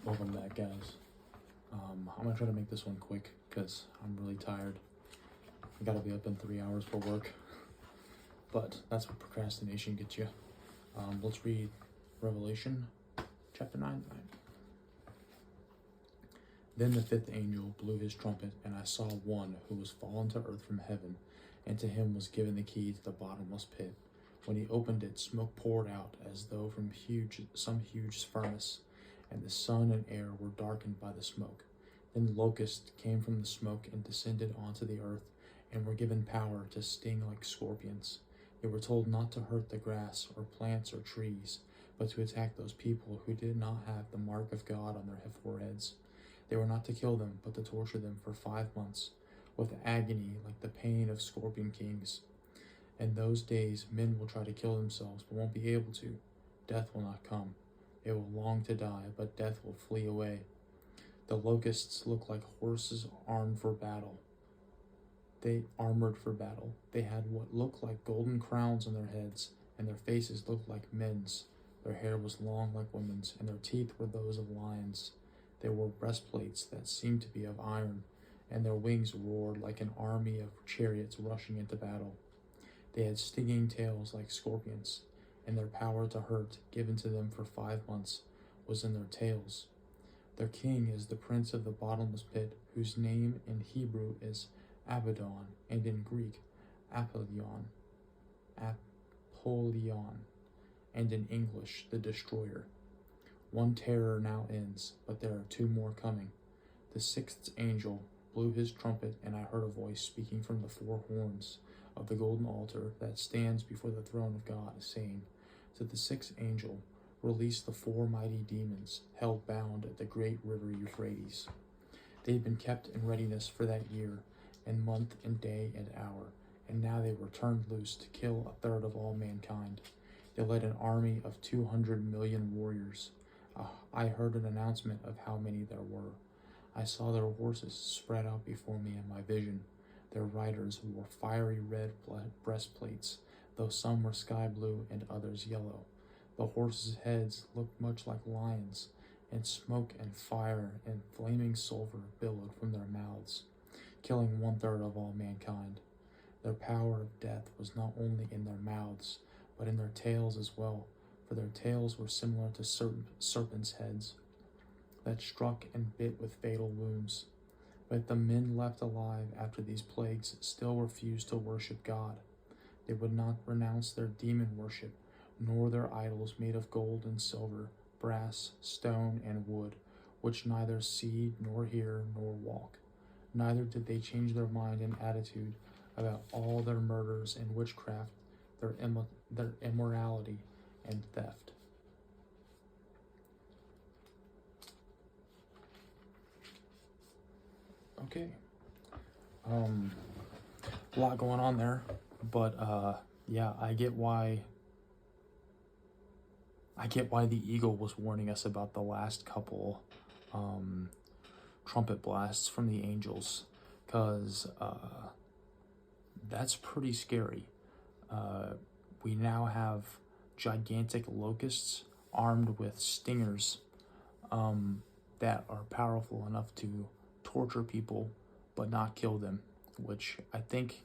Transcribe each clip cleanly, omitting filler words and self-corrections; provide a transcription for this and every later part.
Welcome back, guys. I'm gonna try to make this one quick because I'm really tired. I gotta be up in 3 hours for work, but that's what procrastination gets you. Let's read Revelation chapter 9. Then the fifth angel blew his trumpet, and I saw one who was fallen to earth from heaven, and to him was given the key to the bottomless pit. When he opened it, smoke poured out as though from some huge furnace, and the sun and air were darkened by the smoke. Then locusts came from the smoke and descended onto the earth, and were given power to sting like scorpions. They were told not to hurt the grass or plants or trees, but to attack those people who did not have the mark of God on their foreheads. They were not to kill them, but to torture them for 5 months, with agony like the pain of scorpion kings. In those days, men will try to kill themselves, but won't be able to. Death will not come. They will long to die, but death will flee away. The locusts look like horses armored for battle. They had what looked like golden crowns on their heads, and their faces looked like men's. Their hair was long like women's, and their teeth were those of lions. They wore breastplates that seemed to be of iron, and their wings roared like an army of chariots rushing into battle. They had stinging tails like scorpions, and their power to hurt, given to them for 5 months, was in their tails. Their king is the prince of the bottomless pit, whose name in Hebrew is Abaddon, and in Greek, Apollyon, and in English, the Destroyer. One terror now ends, but there are 2 more coming. The 6th angel blew his trumpet, and I heard a voice speaking from the 4 horns of the golden altar that stands before the throne of God, saying to the 6th angel, release the 4 mighty demons held bound at the great river Euphrates. They had been kept in readiness for that year, and month, and day, and hour, and now they were turned loose to kill 1/3 of all mankind. They led an army of 200 million warriors. I heard an announcement of how many there were. I saw their horses spread out before me in my vision. Their riders wore fiery red breastplates, though some were sky blue and others yellow. The horses' heads looked much like lions, and smoke and fire and flaming sulfur billowed from their mouths, killing 1/3 of all mankind. Their power of death was not only in their mouths, but in their tails as well, for their tails were similar to serpents' heads that struck and bit with fatal wounds. But the men left alive after these plagues still refused to worship God. They would not renounce their demon worship, nor their idols made of gold and silver, brass, stone, and wood, which neither see, nor hear, nor walk. Neither did they change their mind and attitude about all their murders and witchcraft, their immorality and theft. Okay. A lot going on there, but yeah, I get why the eagle was warning us about the last couple trumpet blasts from the angels, because that's pretty scary. We now have gigantic locusts armed with stingers that are powerful enough to torture people but not kill them, which I think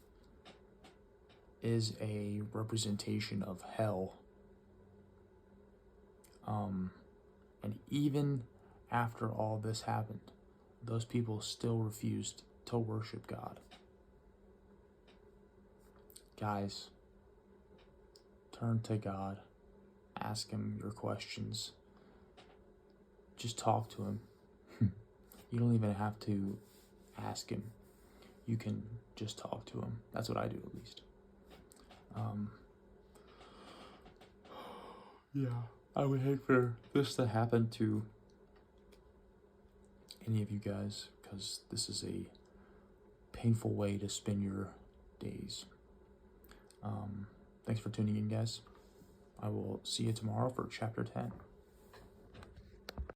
is a representation of hell. And even after all this happened, those people still refused to worship God. Guys, turn to God. Ask him your questions. Just talk to him. You don't even have to ask him. You can just talk to him. That's what I do, at least. Yeah, I would hate for this to happen to any of you guys, because this is a painful way to spend your days. Thanks for tuning in, guys. I will see you tomorrow for chapter 10.